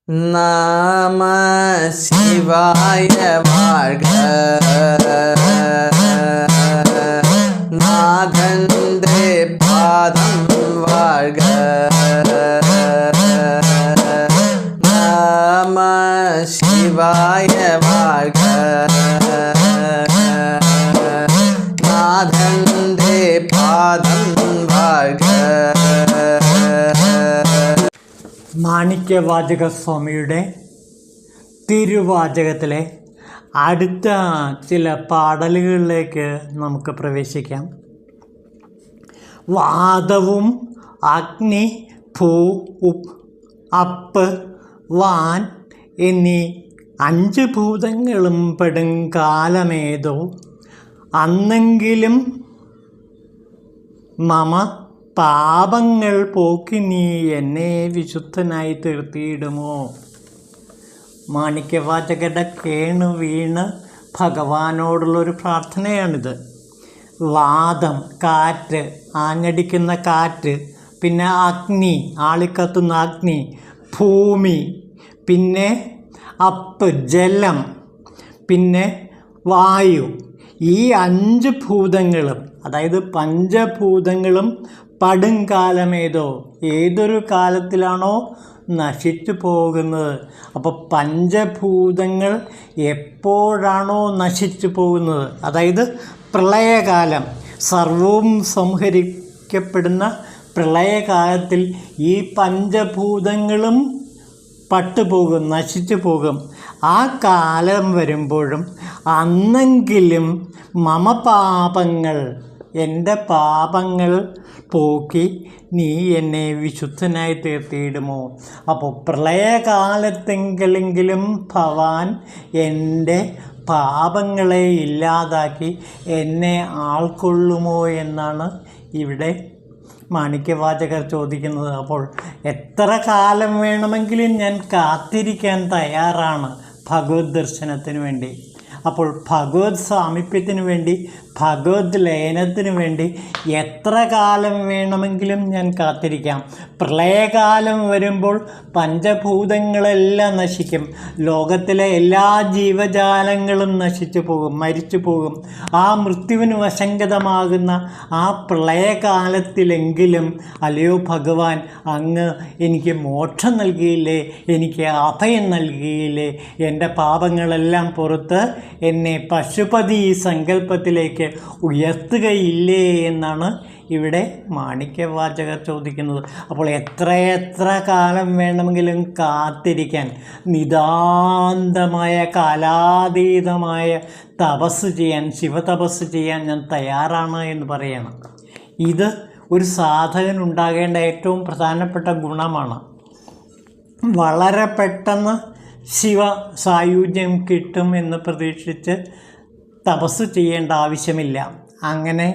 நம சிவாய வாழ்க. நாதந்தே பாதம் வாழ்க. நம சிவாய வாழ்க. நாதந்தே பாதம் வாழ்க. മാണിക്യവാചക സ്വാമിയുടെ തിരുവാചകത്തിലെ അടുത്ത ചില പാടലുകളിലേക്ക് നമുക്ക് പ്രവേശിക്കാം. വാതവും അഗ്നി, ഭൂ, അപ്പ്, വാൻ എന്നീ 5 ഭൂതങ്ങളും പെടും കാലമേതോ അന്നെങ്കിലും മമ പാപങ്ങൾ പോക്കി നീ എന്നെ വിശുദ്ധനായി തീർത്തിയിടുമോ. മാണിക്യവാചകരുടെ കേണു വീണ് ഭഗവാനോടുള്ളൊരു പ്രാർത്ഥനയാണിത്. വാദം, കാറ്റ്, ആഞ്ഞടിക്കുന്ന കാറ്റ്, പിന്നെ അഗ്നി, ആളിക്കത്തുന്ന അഗ്നി, ഭൂമി, പിന്നെ അപ്പ്, ജലം, പിന്നെ വായു, ഈ 5 ഭൂതങ്ങളും, അതായത് പഞ്ചഭൂതങ്ങളും പടുംകാലമേതോ, ഏതൊരു കാലത്തിലാണോ നശിച്ചു പോകുന്നത്. അപ്പോൾ പഞ്ചഭൂതങ്ങൾ എപ്പോഴാണോ നശിച്ചു പോകുന്നത്, അതായത് പ്രളയകാലം, സർവവും സംഹരിക്കപ്പെടുന്ന പ്രളയകാലത്തിൽ ഈ പഞ്ചഭൂതങ്ങളും പട്ടുപോകും, നശിച്ചു പോകും. ആ കാലം വരുമ്പോഴും അന്നെങ്കിലും മമ പാപങ്ങൾ, എൻ്റെ പാപങ്ങൾ പോക്കി നീ എന്നെ വിശുദ്ധനായി തീർത്തിയിടുമോ. അപ്പോൾ പ്രളയകാലത്തെങ്കിലെങ്കിലും ഭവാൻ എൻ്റെ പാപങ്ങളെ ഇല്ലാതാക്കി എന്നെ ആൾക്കൊള്ളുമോ എന്നാണ് ഇവിടെ മാണിക്യവാചകർ ചോദിക്കുന്നത്. അപ്പോൾ എത്ര കാലം വേണമെങ്കിലും ഞാൻ കാത്തിരിക്കാൻ തയ്യാറാണ് ഭഗവത് ദർശനത്തിന് വേണ്ടി. അപ്പോൾ ഭഗവത് സാമീപ്യത്തിന് വേണ്ടി, ഭഗവത് ലയനത്തിന് വേണ്ടി എത്ര കാലം വേണമെങ്കിലും ഞാൻ കാത്തിരിക്കാം. പ്രളയകാലം വരുമ്പോൾ പഞ്ചഭൂതങ്ങളെല്ലാം നശിക്കും, ലോകത്തിലെ എല്ലാ ജീവജാലങ്ങളും നശിച്ചു പോകും, മരിച്ചു പോകും. ആ മൃത്യുവിന് വശങ്കതമാകുന്ന ആ പ്രളയകാലത്തിലെങ്കിലും അല്ലയോ ഭഗവാൻ, അങ്ങ് എനിക്ക് മോക്ഷം നൽകിയില്ലേ, എനിക്ക് അഭയം നൽകിയില്ലേ, എൻ്റെ പാപങ്ങളെല്ലാം പുറത്ത് എന്നെ പശുപതി സങ്കല്പത്തിലേക്ക് ഉയർത്തുകയില്ലേ എന്നാണ് ഇവിടെ മാണിക്യവാചകർ ചോദിക്കുന്നത്. അപ്പോൾ എത്ര കാലം വേണമെങ്കിലും കാത്തിരിക്കാൻ, നിതാന്തമായ കാലാതീതമായ തപസ് ചെയ്യാൻ, ശിവതപസ് ചെയ്യാൻ ഞാൻ തയ്യാറാണ് എന്ന് പറയണം. ഇത് ഒരു സാധകൻ ഉണ്ടാകേണ്ട ഏറ്റവും പ്രധാനപ്പെട്ട ഗുണമാണ്. വളരെ പെട്ടെന്ന് ശിവ സായുജ്യം കിട്ടും എന്ന് പ്രതീക്ഷിച്ച് തപസ് ചെയ്യേണ്ട ആവശ്യമില്ല. അങ്ങനെ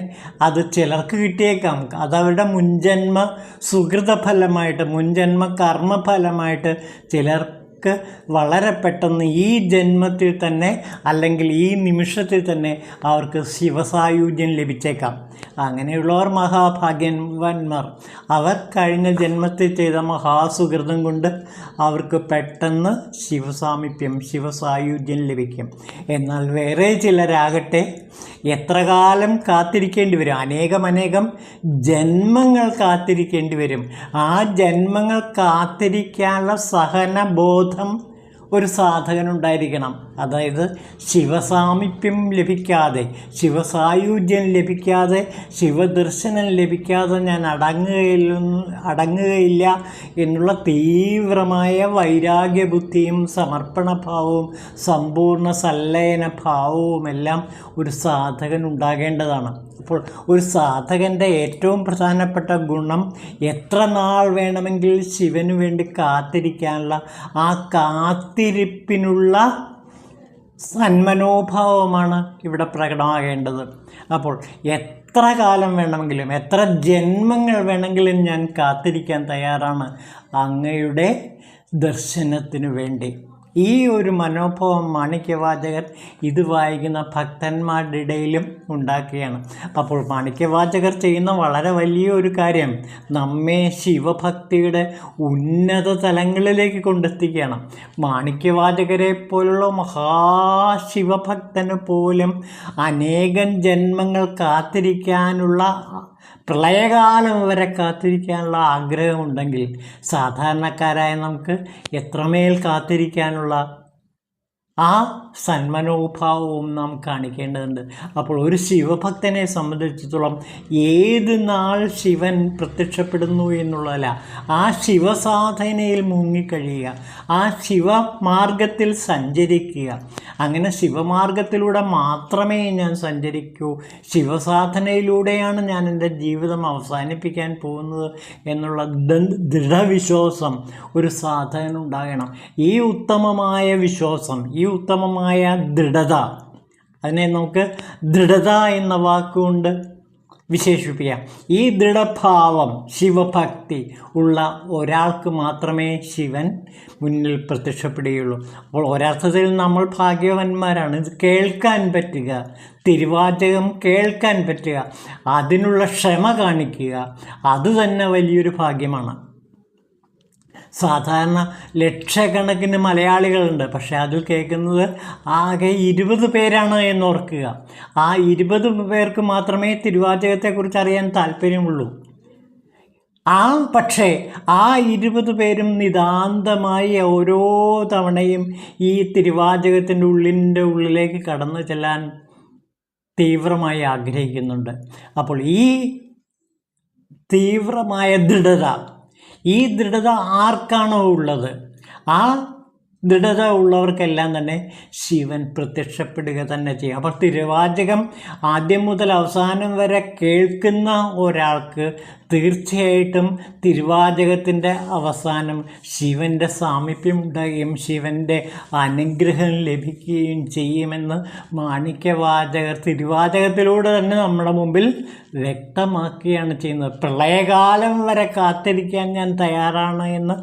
അത് ചിലർക്ക് കിട്ടിയേക്കാം, അതവരുടെ മുൻജന്മ സുകൃതഫലമായിട്ട്, മുൻജന്മ കർമ്മഫലമായിട്ട് ചിലർക്ക് വളരെ പെട്ടെന്ന് ഈ ജന്മത്തിൽ തന്നെ അല്ലെങ്കിൽ ഈ നിമിഷത്തിൽ തന്നെ അവർക്ക് ശിവസായുജ്യം ലഭിച്ചേക്കാം. അങ്ങനെയുള്ളവർ മഹാഭാഗ്യവാന്മാർ. അവർ കഴിഞ്ഞ ജന്മത്തിൽ ചെയ്ത മഹാസുഹൃതം കൊണ്ട് അവർക്ക് പെട്ടെന്ന് ശിവസാമീപ്യം, ശിവസായുജ്യം ലഭിക്കും. എന്നാൽ വേറെ ചിലരാകട്ടെ എത്ര കാലം കാത്തിരിക്കേണ്ടി വരും, അനേകം ജന്മങ്ങൾ കാത്തിരിക്കേണ്ടി വരും. ആ ജന്മങ്ങൾ കാത്തിരിക്കാനുള്ള സഹനബോധം ഒരു സാധകനുണ്ടായിരിക്കണം. അതായത് ശിവസാമീപ്യം ലഭിക്കാതെ, ശിവസായുജ്യം ലഭിക്കാതെ, ശിവദർശനം ലഭിക്കാതെ ഞാൻ അടങ്ങുകയില്ല എന്നുള്ള തീവ്രമായ വൈരാഗ്യബുദ്ധിയും സമർപ്പണഭാവവും സമ്പൂർണ്ണ സല്ലയന ഭാവവും എല്ലാം ഒരു സാധകൻ ഉണ്ടാകേണ്ടതാണ്. അപ്പോൾ ഒരു സാധകൻ്റെ ഏറ്റവും പ്രധാനപ്പെട്ട ഗുണം എത്ര നാൾ വേണമെങ്കിൽ ശിവന് വേണ്ടി കാത്തിരിക്കാനുള്ള ആ കാത്തിരിപ്പിനുള്ള സന്മനോഭാവമാണ് ഇവിടെ പ്രകടമാകേണ്ടത്. അപ്പോൾ എത്ര കാലം വേണമെങ്കിലും, എത്ര ജന്മങ്ങൾ വേണമെങ്കിലും ഞാൻ കാത്തിരിക്കാൻ തയ്യാറാണ് അങ്ങയുടെ ദർശനത്തിനു വേണ്ടി. ഈ ഒരു മനോഭാവം മാണിക്യവാചകർ ഇത് വായിക്കുന്ന ഭക്തന്മാരുടെ ഇടയിലും ഉണ്ടാക്കുകയാണ്. അപ്പോൾ മാണിക്യവാചകർ ചെയ്യുന്ന വളരെ വലിയൊരു കാര്യം നമ്മെ ശിവഭക്തിയുടെ ഉന്നത തലങ്ങളിലേക്ക് കൊണ്ടെത്തിക്കുകയാണ്. മാണിക്യവാചകരെ പോലുള്ള മഹാശിവഭക്തന് പോലും അനേകം ജന്മങ്ങൾ കാത്തിരിക്കാനുള്ള, പ്രളയകാലം വരെ കാത്തിരിക്കാനുള്ള ആഗ്രഹമുണ്ടെങ്കിൽ സാധാരണക്കാരായ നമുക്ക് എത്രമേൽ കാത്തിരിക്കാനുള്ള ആ സന്മനോഭാവവും നാം കാണിക്കേണ്ടതുണ്ട്. അപ്പോൾ ഒരു ശിവഭക്തനെ സംബന്ധിച്ചിടത്തോളം ഏത് നാൾ ശിവൻ പ്രത്യക്ഷപ്പെടുന്നു എന്നുള്ളതല്ല, ആ ശിവസാധനയിൽ മുങ്ങിക്കഴിയുക, ആ ശിവമാർഗത്തിൽ സഞ്ചരിക്കുക. അങ്ങനെ ശിവമാർഗത്തിലൂടെ മാത്രമേ ഞാൻ സഞ്ചരിക്കൂ, ശിവസാധനയിലൂടെയാണ് ഞാൻ എൻ്റെ ജീവിതം അവസാനിപ്പിക്കാൻ പോകുന്നത് എന്നുള്ള ദൃഢവിശ്വാസം ഒരു സാധകനുണ്ടാകണം. ഈ ഉത്തമമായ വിശ്വാസം, ഈ ഉത്തമമായ ദൃഢത, അതിനെ നമുക്ക് ദൃഢത എന്ന വാക്കുകൊണ്ട് വിശേഷിപ്പിക്കാം. ഈ ദൃഢഭാവം, ശിവഭക്തി ഉള്ള ഒരാൾക്ക് മാത്രമേ ശിവൻ മുന്നിൽ പ്രത്യക്ഷപ്പെടുകയുള്ളൂ. അപ്പോൾ ഒരർത്ഥത്തിൽ നമ്മൾ ഭാഗ്യവാന്മാരാണ്. ഇത് കേൾക്കാൻ പറ്റുക, തിരുവാചകം കേൾക്കാൻ പറ്റുക, അതിനുള്ള ക്ഷമ കാണിക്കുക, അതുതന്നെ വലിയൊരു ഭാഗ്യമാണ്. സാധാരണ ലക്ഷക്കണക്കിന് മലയാളികളുണ്ട്, പക്ഷേ അതിൽ കേൾക്കുന്നത് ആകെ 20 പേരാണ് എന്നോർക്കുക. ആ 20 പേർക്ക് മാത്രമേ തിരുവാചകത്തെക്കുറിച്ച് അറിയാൻ താല്പര്യമുള്ളൂ. പക്ഷേ ആ 20 പേരും നിതാന്തമായി ഓരോ തവണയും ഈ തിരുവാചകത്തിൻ്റെ ഉള്ളിലേക്ക് കടന്നു ചെല്ലാൻ തീവ്രമായി ആഗ്രഹിക്കുന്നുണ്ട്. അപ്പോൾ ഈ തീവ്രമായ ദൃഢത, ഈ ദൃഢത ആർക്കാണോ ഉള്ളത്, ആ ദൃഢത ഉള്ളവർക്കെല്ലാം തന്നെ ശിവൻ പ്രത്യക്ഷപ്പെടുക തന്നെ ചെയ്യും. അപ്പോൾ തിരുവാചകം ആദ്യം മുതൽ അവസാനം വരെ കേൾക്കുന്ന ഒരാൾക്ക് തീർച്ചയായിട്ടും തിരുവാചകത്തിൻ്റെ അവസാനം ശിവൻ്റെ സാമീപ്യം ഉണ്ടാകുകയും ശിവൻ്റെ അനുഗ്രഹം ലഭിക്കുകയും ചെയ്യുമെന്ന് മാണിക്യവാചകർ തിരുവാചകത്തിലൂടെ തന്നെ നമ്മുടെ മുമ്പിൽ വ്യക്തമാക്കുകയാണ് ചെയ്യുന്നത്. പ്രളയകാലം വരെ കാത്തിരിക്കാൻ ഞാൻ തയ്യാറാണ് എന്ന്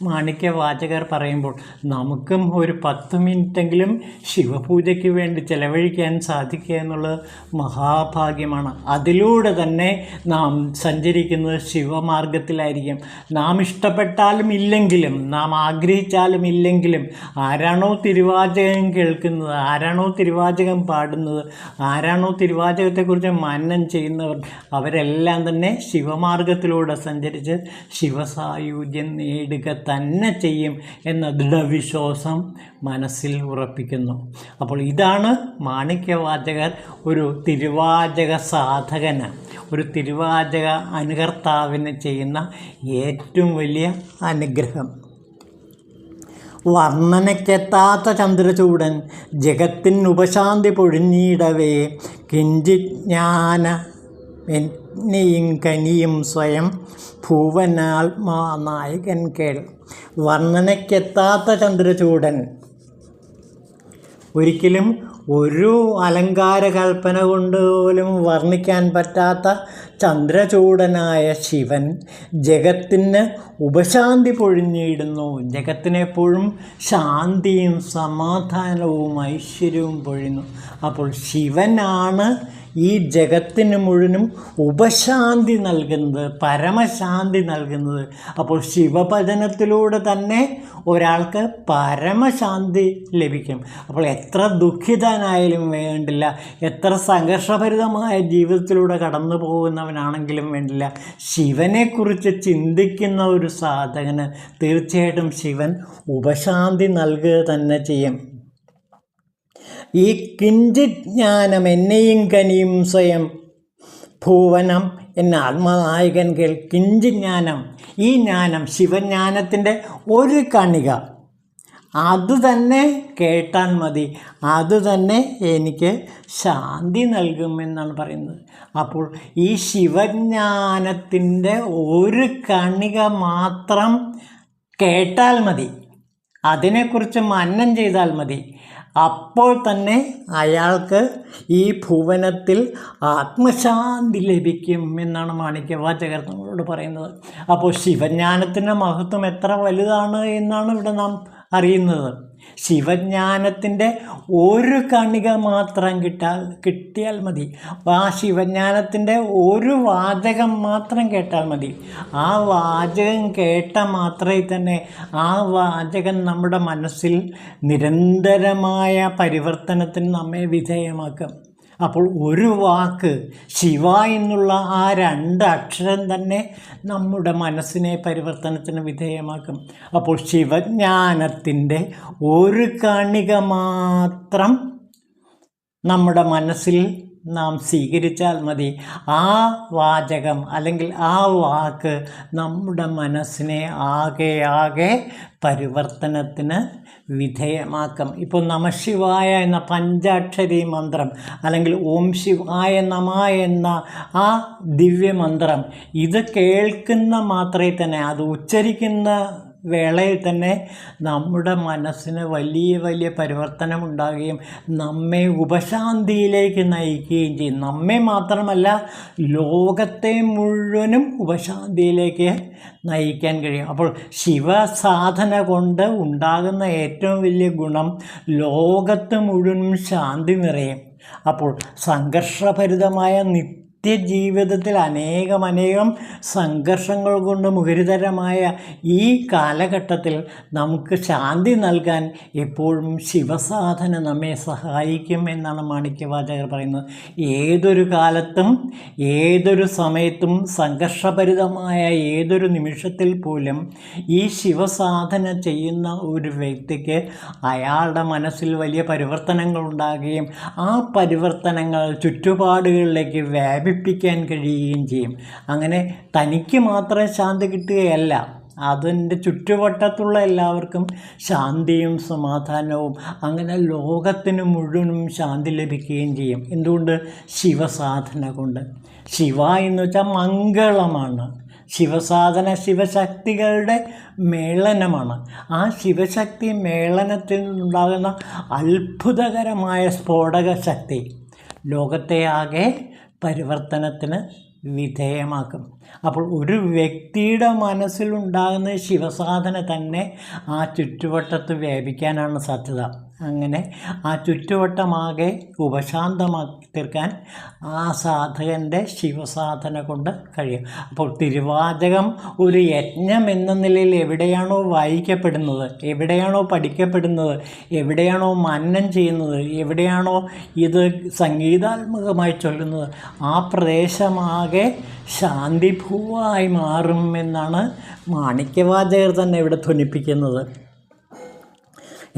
മാണിക്യവാചകർ പറയുമ്പോൾ നമുക്കും ഒരു 10 മിനിറ്റെങ്കിലും ശിവപൂജയ്ക്ക് വേണ്ടി ചെലവഴിക്കാൻ സാധിക്കുക എന്നുള്ളത് മഹാഭാഗ്യമാണ്. അതിലൂടെ തന്നെ നാം സഞ്ചരിക്കുന്ന ശിവമാർഗത്തിലായിരിക്കും. നാം ഇഷ്ടപ്പെട്ടാലും ഇല്ലെങ്കിലും, നാം ആഗ്രഹിച്ചാലും ഇല്ലെങ്കിലും, ആരാണോ തിരുവാചകം കേൾക്കുന്നത്, ആരാണോ തിരുവാചകം പാടുന്നത്, ആരാണോ തിരുവാചകത്തെക്കുറിച്ച് മനനം ചെയ്യുന്നവർ, അവരെല്ലാം തന്നെ ശിവമാർഗത്തിലൂടെ സഞ്ചരിച്ച് ശിവസായുജ്യം നേടുക തന്നെ ചെയ്യും എന്ന ദൃഢവിശ്വാസം മനസ്സിൽ ഉറപ്പിക്കുന്നു. അപ്പോൾ ഇതാണ് മാണിക്യവാചകർ ഒരു തിരുവാചക സാധകന്, ഒരു തിരുവാചക അനുകർത്താവിന് ചെയ്യുന്ന ഏറ്റവും വലിയ അനുഗ്രഹം. വർണ്ണനയ്ക്കെത്താത്ത ചന്ദ്രചൂടൻ ജഗത്തിന് ഉപശാന്തി പൊഴിഞ്ഞിടവേ കിഞ്ചിജ്ഞാന എന്നെയും കനിയും സ്വയം ഭൂവനാത്മാ നായകൻ കേൾ. വർണ്ണനയ്ക്കെത്താത്ത ചന്ദ്രചൂടൻ, ഒരിക്കലും ഒരു അലങ്കാര കൽപ്പന കൊണ്ട് പോലും വർണ്ണിക്കാൻ പറ്റാത്ത ചന്ദ്രചൂടനായ ശിവൻ ജഗത്തിന് ഉപശാന്തി പൊഴിഞ്ഞിടുന്നു. ജഗത്തിനെപ്പോഴും ശാന്തിയും സമാധാനവും ഐശ്വര്യവും പൊഴിയുന്നു. അപ്പോൾ ശിവനാണ് ഈ ജഗത്തിന് മുഴുവനും ഉപശാന്തി നൽകുന്നത്, പരമശാന്തി നൽകുന്നത്. അപ്പോൾ ശിവഭജനത്തിലൂടെ തന്നെ ഒരാൾക്ക് പരമശാന്തി ലഭിക്കും. അപ്പോൾ എത്ര ദുഃഖിതനായാലും വേണ്ടില്ല, എത്ര സംഘർഷഭരിതമായ ജീവിതത്തിലൂടെ കടന്നു പോകുന്നവനാണെങ്കിലും വേണ്ടില്ല, ശിവനെക്കുറിച്ച് ചിന്തിക്കുന്ന ഒരു സാധകന് തീർച്ചയായിട്ടും ശിവൻ ഉപശാന്തി നൽകുക തന്നെ ചെയ്യും. ഈ കിഞ്ചിത് ജ്ഞാനം എന്നെയും കനിയും സ്വയം ഭുവനം എന്ന ആത്മനായകൻ കേൾ. കിഞ്ചിത് ജ്ഞാനം, ഈ ജ്ഞാനം ശിവജ്ഞാനത്തിൻ്റെ ഒരു കണിക, അതുതന്നെ കേട്ടാൽ മതി, അതുതന്നെ എനിക്ക് ശാന്തി നൽകുമെന്നാണ് പറയുന്നത്. അപ്പോൾ ഈ ശിവജ്ഞാനത്തിൻ്റെ ഒരു കണിക മാത്രം കേട്ടാൽ മതി, അതിനെക്കുറിച്ച് മനനം ചെയ്താൽ മതി, അപ്പോൾ തന്നെ അയാൾക്ക് ഈ ഭുവനത്തിൽ ആത്മശാന്തി ലഭിക്കും എന്നാണ് മാണിക്യവാചകർ നമ്മളോട് പറയുന്നത്. അപ്പോൾ ശിവജ്ഞാനത്തിൻ്റെ മഹത്വം എത്ര വലുതാണ് എന്നാണ് ഇവിടെ നാം അറിയുന്നത്. ശിവജ്ഞാനത്തിൻ്റെ ഒരു കണിക മാത്രം കിട്ടിയാൽ മതി. ആ ശിവജ്ഞാനത്തിൻ്റെ ഒരു വാചകം മാത്രം കേട്ടാൽ മതി. ആ വാചകം കേട്ട മാത്രമേ തന്നെ ആ വാചകം നമ്മുടെ മനസ്സിൽ നിരന്തരമായ പരിവർത്തനത്തിന് നമ്മെ വിധേയമാക്കും. അപ്പോൾ ഒരു വാക്ക് ശിവ എന്നുള്ള ആ 2 അക്ഷരം തന്നെ നമ്മുടെ മനസ്സിനെ പരിവർത്തനത്തിന് വിധേയമാക്കും. അപ്പോൾ ശിവജ്ഞാനത്തിൻ്റെ ഒരു കണിക മാത്രം നമ്മുടെ മനസ്സിൽ നാം സ്വീകരിച്ചാൽ മതി. ആ വാചകം അല്ലെങ്കിൽ ആ വാക്ക് നമ്മുടെ മനസ്സിനെ ആകെ പരിവർത്തനത്തിന് വിധേയമാക്കും. ഇപ്പോൾ നമഃശിവായ എന്ന പഞ്ചാക്ഷരി മന്ത്രം അല്ലെങ്കിൽ ഓം ശിവായ നമ എന്ന ആ ദിവ്യമന്ത്രം ഇത് കേൾക്കുന്ന മാത്രമേ തന്നെ, അത് ഉച്ചരിക്കുന്ന വേളയിൽ തന്നെ നമ്മുടെ മനസ്സിന് വലിയ പരിവർത്തനം ഉണ്ടാകുകയും നമ്മെ ഉപശാന്തിയിലേക്ക് നയിക്കുകയും ചെയ്യും. നമ്മെ മാത്രമല്ല, ലോകത്തെ മുഴുവനും ഉപശാന്തിയിലേക്ക് നയിക്കാൻ കഴിയും. അപ്പോൾ ശിവസാധന കൊണ്ട് ഉണ്ടാകുന്ന ഏറ്റവും വലിയ ഗുണം ലോകത്ത് മുഴുവനും ശാന്തി നിറയും. അപ്പോൾ സംഘർഷഭരിതമായ നിത്യജീവിതത്തിൽ അനേകം സംഘർഷങ്ങൾ കൊണ്ട് മുഖരിതരമായ ഈ കാലഘട്ടത്തിൽ നമുക്ക് ശാന്തി നൽകാൻ എപ്പോഴും ശിവസാധന നമ്മെ സഹായിക്കും എന്നാണ് മാണിക്യവാചകർ പറയുന്നത്. ഏതൊരു കാലത്തും ഏതൊരു സമയത്തും സംഘർഷഭരിതമായ ഏതൊരു നിമിഷത്തിൽ പോലും ഈ ശിവസാധന ചെയ്യുന്ന ഒരു വ്യക്തിക്ക് അയാളുടെ മനസ്സിൽ വലിയ പരിവർത്തനങ്ങൾ ഉണ്ടാകുകയും ആ പരിവർത്തനങ്ങൾ ചുറ്റുപാടുകളിലേക്ക് വ്യാപിപ്പിക്കാൻ കഴിയുകയും ചെയ്യും. അങ്ങനെ തനിക്ക് മാത്രം ശാന്തി കിട്ടുകയല്ല, അതിൻ്റെ ചുറ്റുവട്ടത്തുള്ള എല്ലാവർക്കും ശാന്തിയും സമാധാനവും, അങ്ങനെ ലോകത്തിന് മുഴുവനും ശാന്തി ലഭിക്കുകയും ചെയ്യും. എന്തുകൊണ്ട്? ശിവസാധന കൊണ്ട്. ശിവ എന്ന് വെച്ചാൽ മംഗളമാണ്. ശിവസാധന ശിവശക്തികളുടെ മേളനമാണ്. ആ ശിവശക്തി മേളനത്തിൽ നിന്നുണ്ടാകുന്ന അത്ഭുതകരമായ സ്ഫോടക ശക്തി ലോകത്തെ ആകെ പരിവർത്തനത്തിന് വിധേയമാക്കും. അപ്പോൾ ഒരു വ്യക്തിയുടെ മനസ്സിലുണ്ടാകുന്ന ശിവസാധന തന്നെ ആ ചുറ്റുവട്ടത്ത് വ്യാപിക്കാനാണ് സാധ്യത. അങ്ങനെ ആ ചുറ്റുവട്ടമാകെ ഉപശാന്തമാക്കി തീർക്കാൻ ആ സാധകൻ്റെ ശിവസാധന കൊണ്ട് കഴിയും. അപ്പോൾ തിരുവാചകം ഒരു യജ്ഞം എന്ന നിലയിൽ എവിടെയാണോ വായിക്കപ്പെടുന്നത്, എവിടെയാണോ പഠിക്കപ്പെടുന്നത്, എവിടെയാണോ മനനം ചെയ്യുന്നത്, എവിടെയാണോ ഇത് സംഗീതാത്മകമായി ചൊല്ലുന്നത്, ആ പ്രദേശമാകെ ശാന്തിഭൂവായി മാറും എന്നാണ് മാണിക്യവാചകർ തന്നെ ഇവിടെ ധ്വനിപ്പിക്കുന്നത്.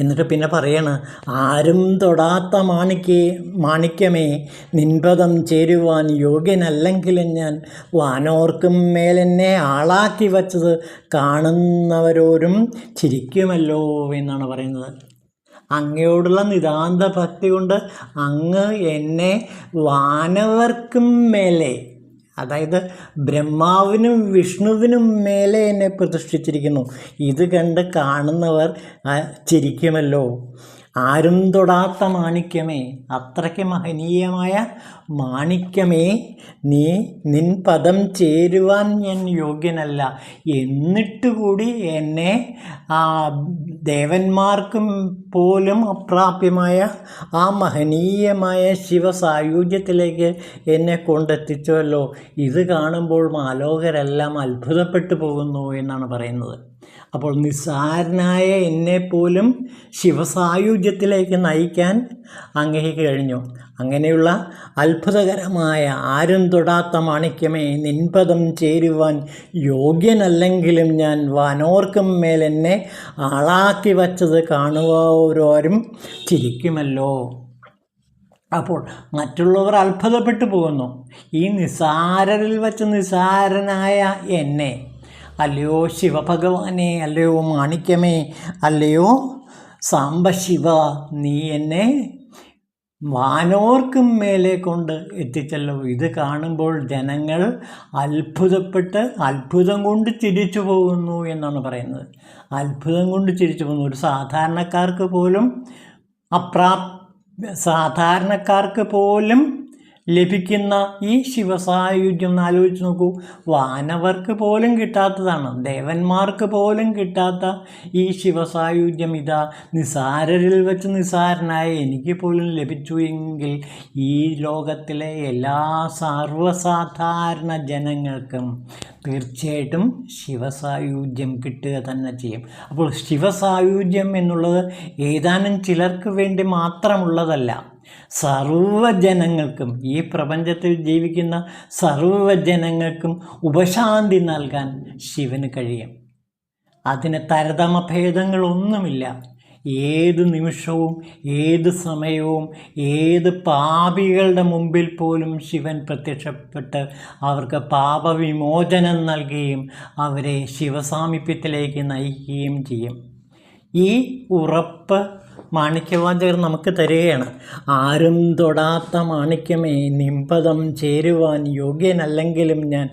എന്നിട്ട് പിന്നെ പറയണ, ആരും തൊടാത്ത മാണിക്യമേ നിൻപദം ചേരുവാൻ യോഗ്യനല്ലെങ്കിലും ഞാൻ വാനോർക്കും മേലെന്നെ ആളാക്കി വച്ചത് കാണുന്നവരോരും ചിരിക്കുമല്ലോ എന്നാണ് പറയുന്നത്. അങ്ങയോടുള്ള നിതാന്ത ഭക്തി കൊണ്ട് അങ്ങ് എന്നെ വാനവർക്കും മേലെ, അതായത് ബ്രഹ്മാവിനും വിഷ്ണുവിനും മേലെ എന്നെ പ്രതിഷ്ഠിച്ചിരിക്കുന്നു. ഇത് കണ്ട് കാണുന്നവർ ചിരിക്കുമല്ലോ. ആരും തൊടാത്ത മാണിക്യമേ, അത്രയ്ക്ക് മഹനീയമായ മാണിക്യമേ, നിൻ പദം ചേരുവാൻ ഞാൻ യോഗ്യനല്ല. എന്നിട്ട് കൂടി എന്നെ ദേവന്മാർക്കും പോലും അപ്രാപ്യമായ ആ മഹനീയമായ ശിവസായുജ്യത്തിലേക്ക് എന്നെ കൊണ്ടെത്തിച്ചുവല്ലോ. ഇത് കാണുമ്പോൾ മാലോകരെല്ലാം അത്ഭുതപ്പെട്ടു പോകുന്നു എന്നാണ് പറയുന്നത്. അപ്പോൾ നിസ്സാരനായ എന്നെപ്പോലും ശിവസായുജ്യത്തിലേക്ക് നയിക്കാൻ അങ്ങേക്ക് കഴിഞ്ഞു. അങ്ങനെയുള്ള അത്ഭുതകരമായ ആരും തൊടാത്ത മാണിക്യമേ നിൻപദം ചേരുവാൻ യോഗ്യനല്ലെങ്കിലും ഞാൻ വാനോർക്കും മേലെന്നെ ആളാക്കി വച്ചത് കാണുവോരോരും ചിരിക്കുമല്ലോ. അപ്പോൾ മറ്റുള്ളവർ അത്ഭുതപ്പെട്ടു പോകുന്നു. ഈ നിസ്സാരരിൽ വച്ച് നിസ്സാരനായ എന്നെ, അല്ലയോ ശിവഭഗവാനെ, അല്ലയോ മാണിക്യമേ, അല്ലയോ സാംബശിവ, നീ എന്നെ വാനോർക്കും മേലെ കൊണ്ട് എത്തിച്ചല്ലോ. ഇത് കാണുമ്പോൾ ജനങ്ങൾ അത്ഭുതപ്പെട്ട് അത്ഭുതം കൊണ്ട് ചിരിച്ചു പോകുന്നു എന്നാണ് പറയുന്നത്. അത്ഭുതം കൊണ്ട് ചിരിച്ചു പോകുന്നു. ഒരു സാധാരണക്കാർക്ക് പോലും ലഭിക്കുന്ന ഈ ശിവസായുജ്യം ഒന്ന് ആലോചിച്ച് നോക്കൂ. വാനവർക്ക് പോലും കിട്ടാത്തതാണ്, ദേവന്മാർക്ക് പോലും കിട്ടാത്ത ഈ ശിവസായുജ്യം ഇതാ നിസാരരിൽ വെച്ച് നിസാരനായ എനിക്ക് പോലും ലഭിച്ചു എങ്കിൽ ഈ ലോകത്തിലെ എല്ലാ സർവ്വസാധാരണ ജനങ്ങൾക്കും തീർച്ചയായിട്ടും ശിവസായുജ്യം കിട്ടുക തന്നെ ചെയ്യും. അപ്പോൾ ശിവസായുജ്യം എന്നുള്ളത് ഏതാനും ചിലർക്ക് വേണ്ടി മാത്രമുള്ളതല്ല, സർവ്വജനങ്ങൾക്കും, ഈ പ്രപഞ്ചത്തിൽ ജീവിക്കുന്ന സർവ്വജനങ്ങൾക്കും ഉപശാന്തി നൽകാൻ ശിവന് കഴിയും. അതിന് താരതമ്യഭേദങ്ങളൊന്നുമില്ല. ഏത് നിമിഷവും ഏത് സമയവും ഏത് പാപികളുടെ മുമ്പിൽ പോലും ശിവൻ പ്രത്യക്ഷപ്പെട്ട് അവർക്ക് പാപവിമോചനം നൽകുകയും അവരെ ശിവസാമീപ്യത്തിലേക്ക് നയിക്കുകയും ചെയ്യും. ഈ ഉറപ്പ് മാണിക്യവാചകർ നമുക്ക് തരികയാണ്. ആരും തൊടാത്ത മാണിക്യമേ, നിമ്പതം ചേരുവാൻ യോഗ്യനല്ലെങ്കിലും ഞാൻ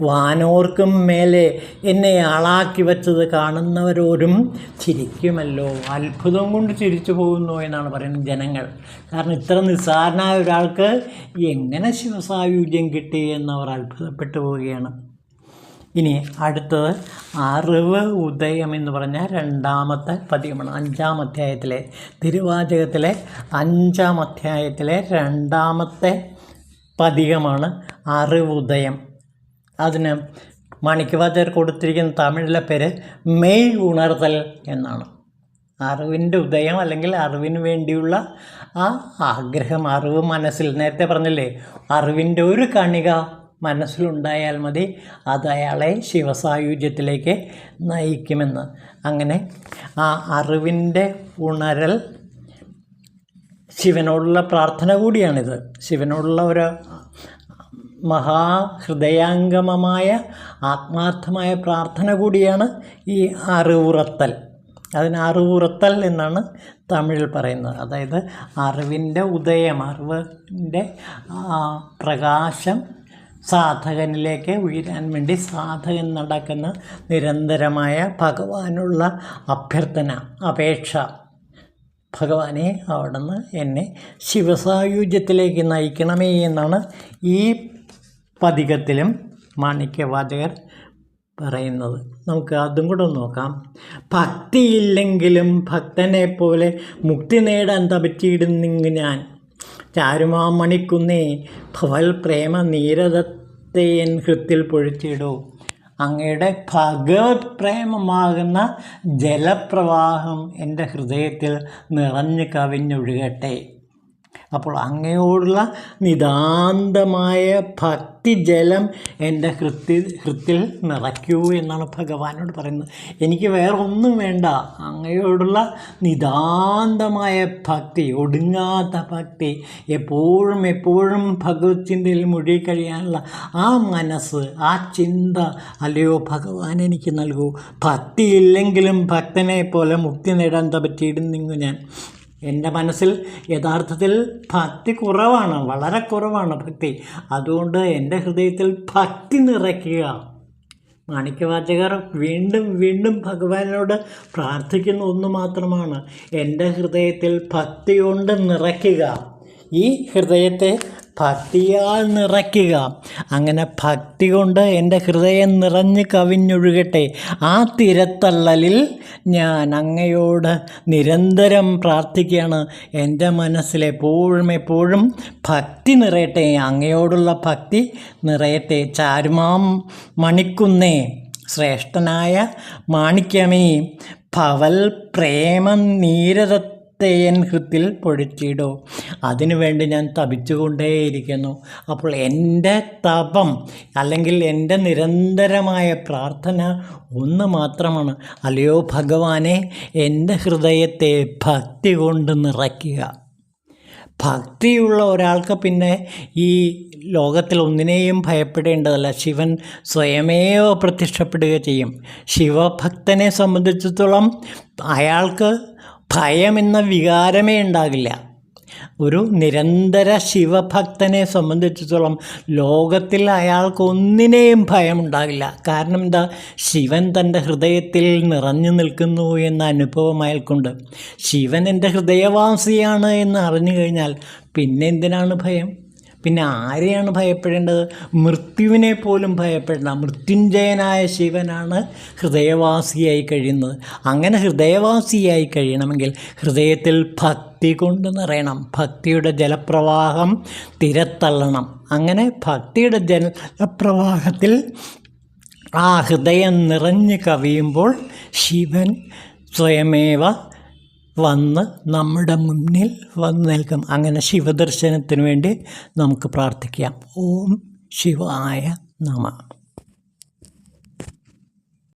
വാനോർക്കും മേലെ എന്നെ ആളാക്കി വച്ചത് കാണുന്നവരോരും ചിരിക്കുമല്ലോ. അത്ഭുതം കൊണ്ട് ചിരിച്ചു പോകുന്നു എന്നാണ് പറയുന്നത് ജനങ്ങൾ. കാരണം ഇത്ര നിസ്സാരനായ ഒരാൾക്ക് എങ്ങനെ ശിവസായുജ്യം കിട്ടി എന്നവർ അത്ഭുതപ്പെട്ടു പോവുകയാണ്. ഇനി അടുത്തത് അറിവ് ഉദയം എന്ന് പറഞ്ഞാൽ രണ്ടാമത്തെ പദ്യമാണ്. 5-ാം അധ്യായത്തിലെ തിരുവാചകത്തിലെ 5-ാം അധ്യായത്തിലെ രണ്ടാമത്തെ പദ്യമാണ് അറിവുദയം. അതിന് മാണിക്യവാചകർ കൊടുത്തിരിക്കുന്ന തമിഴിലെ പേര് മെയ് ഉണർത്തൽ എന്നാണ്. അറിവിൻ്റെ ഉദയം അല്ലെങ്കിൽ അറിവിന് വേണ്ടിയുള്ള ആ ആഗ്രഹം, അറിവ് മനസ്സിൽ, നേരത്തെ പറഞ്ഞില്ലേ അറിവിൻ്റെ ഒരു കണിക മനസ്സിലുണ്ടായാൽ മതി, അത് അയാളെ ശിവസായുജ്യത്തിലേക്ക് നയിക്കുമെന്ന്. അങ്ങനെ ആ അറിവിൻ്റെ ഉണരൽ ശിവനോടുള്ള പ്രാർത്ഥന കൂടിയാണിത്. ശിവനോടുള്ള ഒരു മഹാഹൃദയാംഗമമായ ആത്മാർത്ഥമായ പ്രാർത്ഥന കൂടിയാണ് ഈ അറിവുറത്തൽ. അതിന് അറിവുറത്തൽ എന്നാണ് തമിഴിൽ പറയുന്നത്. അതായത് അറിവിൻ്റെ ഉദയം, അറിവിൻ്റെ പ്രകാശം സാധകനിലേക്ക് ഉയരാൻ വേണ്ടി സാധകൻ നടക്കുന്ന നിരന്തരമായ ഭഗവാനുള്ള അഭ്യർത്ഥന, അപേക്ഷ. ഭഗവാനെ അവിടുന്ന് എന്നെ ശിവസായുജ്യത്തിലേക്ക് നയിക്കണമേ എന്നാണ് ഈ പദികത്തിലും മാണിക്യവാചകർ പറയുന്നത്. നമുക്ക് അതും കൂടെ നോക്കാം. ഭക്തിയില്ലെങ്കിലും ഭക്തനെ പോലെ മുക്തി നേടാൻ തപറ്റിയിടുന്നിങ്ങ് ഞാൻ ചാരുമാ മണിക്കുന്നേ ഭവൽ പ്രേമ നീരദത്തെ എൻ ഹൃത്തിൽ പൊഴിച്ചിടൂ. അങ്ങയുടെ ഭഗവത് പ്രേമമാകുന്ന ജലപ്രവാഹം എൻ്റെ ഹൃദയത്തിൽ നിറഞ്ഞു കവിഞ്ഞൊഴുകട്ടെ. അപ്പോൾ അങ്ങയോടുള്ള നിതാന്തമായ ഭക്തിജലം എൻ്റെ ഹൃത്തിൽ നിറയ്ക്കൂ എന്നാണ് ഭഗവാനോട് പറയുന്നത്. എനിക്ക് വേറെ ഒന്നും വേണ്ട, അങ്ങയോടുള്ള നിതാന്തമായ ഭക്തി, ഒടുങ്ങാത്ത ഭക്തി, എപ്പോഴും എപ്പോഴും ഭഗവത് ചിന്തയിൽ മുഴുകിക്കഴിയാനുള്ള ആ മനസ്സ്, ആ ചിന്ത അല്ലയോ ഭഗവാൻ എനിക്ക് നൽകൂ. ഭക്തിയില്ലെങ്കിലും ഭക്തനെ പോലെ മുക്തി നേടാൻ പറ്റിയിടുന്നിങ്ങു ഞാൻ. എൻ്റെ മനസ്സിൽ യഥാർത്ഥത്തിൽ ഭക്തി കുറവാണ്, വളരെ കുറവാണ് ഭക്തി. അതുകൊണ്ട് എൻ്റെ ഹൃദയത്തിൽ ഭക്തി നിറയ്ക്കുക. മാണിക്യവാചകർ വീണ്ടും വീണ്ടും ഭഗവാനോട് പ്രാർത്ഥിക്കുന്ന ഒന്ന് മാത്രമാണ്, എൻ്റെ ഹൃദയത്തിൽ ഭക്തി കൊണ്ട് നിറയ്ക്കുക. ഈ ഹൃദയത്തെ ഭക്തിയാൽ നിറയ്ക്കുക. അങ്ങനെ ഭക്തി കൊണ്ട് എൻ്റെ ഹൃദയം നിറഞ്ഞ് കവിഞ്ഞൊഴുകട്ടെ. ആ തിരത്തള്ളലിൽ ഞാൻ അങ്ങയോട് നിരന്തരം പ്രാർത്ഥിക്കുകയാണ്. എൻ്റെ മനസ്സിൽ എപ്പോഴും എപ്പോഴും ഭക്തി നിറയട്ടെ, അങ്ങയോടുള്ള ഭക്തി നിറയട്ടെ. ചാരുമാം മണിക്കുന്നേ, ശ്രേഷ്ഠനായ മാണിക്യമേ, ഭവൽ പ്രേമ നീരദ എൻ ഹൃത്തിൽ പൊഴിച്ചിടോ. അതിനുവേണ്ടി ഞാൻ തപിച്ചുകൊണ്ടേയിരിക്കുന്നു. അപ്പോൾ എൻ്റെ തപം അല്ലെങ്കിൽ എൻ്റെ നിരന്തരമായ പ്രാർത്ഥന ഒന്ന് മാത്രമാണ്, അല്ലയോ ഭഗവാനെ എൻ്റെ ഹൃദയത്തെ ഭക്തി കൊണ്ട് നിറയ്ക്കുക. ഭക്തിയുള്ള ഒരാൾക്ക് പിന്നെ ഈ ലോകത്തിൽ ഒന്നിനെയും ഭയപ്പെടേണ്ടതല്ല. ശിവൻ സ്വയമേവ പ്രത്യക്ഷപ്പെടുക ചെയ്യും. ശിവഭക്തനെ സംബന്ധിച്ചിടത്തോളം അയാൾക്ക് ഭയം എന്ന വികാരമേ ഉണ്ടാകില്ല. ഒരു നിരന്തര ശിവഭക്തനെ സംബന്ധിച്ചിടത്തോളം ലോകത്തിൽ അയാൾക്കൊന്നിനെയും ഭയമുണ്ടാകില്ല. കാരണം എന്താ? ശിവൻ തൻ്റെ ഹൃദയത്തിൽ നിറഞ്ഞു നിൽക്കുന്നു എന്ന അനുഭവം അയാൾക്കുണ്ട്. ശിവൻ എൻ്റെ ഹൃദയവാസിയാണ് എന്ന് അറിഞ്ഞു കഴിഞ്ഞാൽ പിന്നെ എന്തിനാണ് ഭയം? പിന്നെ ആരെയാണ് ഭയപ്പെടേണ്ടത്? മൃത്യുവിനെ പോലും ഭയപ്പെടേണ്ട മൃത്യുഞ്ജയനായ ശിവനാണ് ഹൃദയവാസിയായി കഴിയുന്നത്. അങ്ങനെ ഹൃദയവാസിയായി കഴിയണമെങ്കിൽ ഹൃദയത്തിൽ ഭക്തി കൊണ്ട് നിറയണം. ഭക്തിയുടെ ജലപ്രവാഹം തിരത്തള്ളണം. അങ്ങനെ ഭക്തിയുടെ ജലപ്രവാഹത്തിൽ ആ ഹൃദയം നിറഞ്ഞ് കവിയുമ്പോൾ ശിവൻ സ്വയമേവ വന്ന് നമ്മുടെ മുന്നിൽ വന്ന് നിൽക്കും. അങ്ങനെ ശിവദർശനത്തിന് വേണ്ടി നമുക്ക് പ്രാർത്ഥിക്കാം. ഓം ശിവായ നമഃ.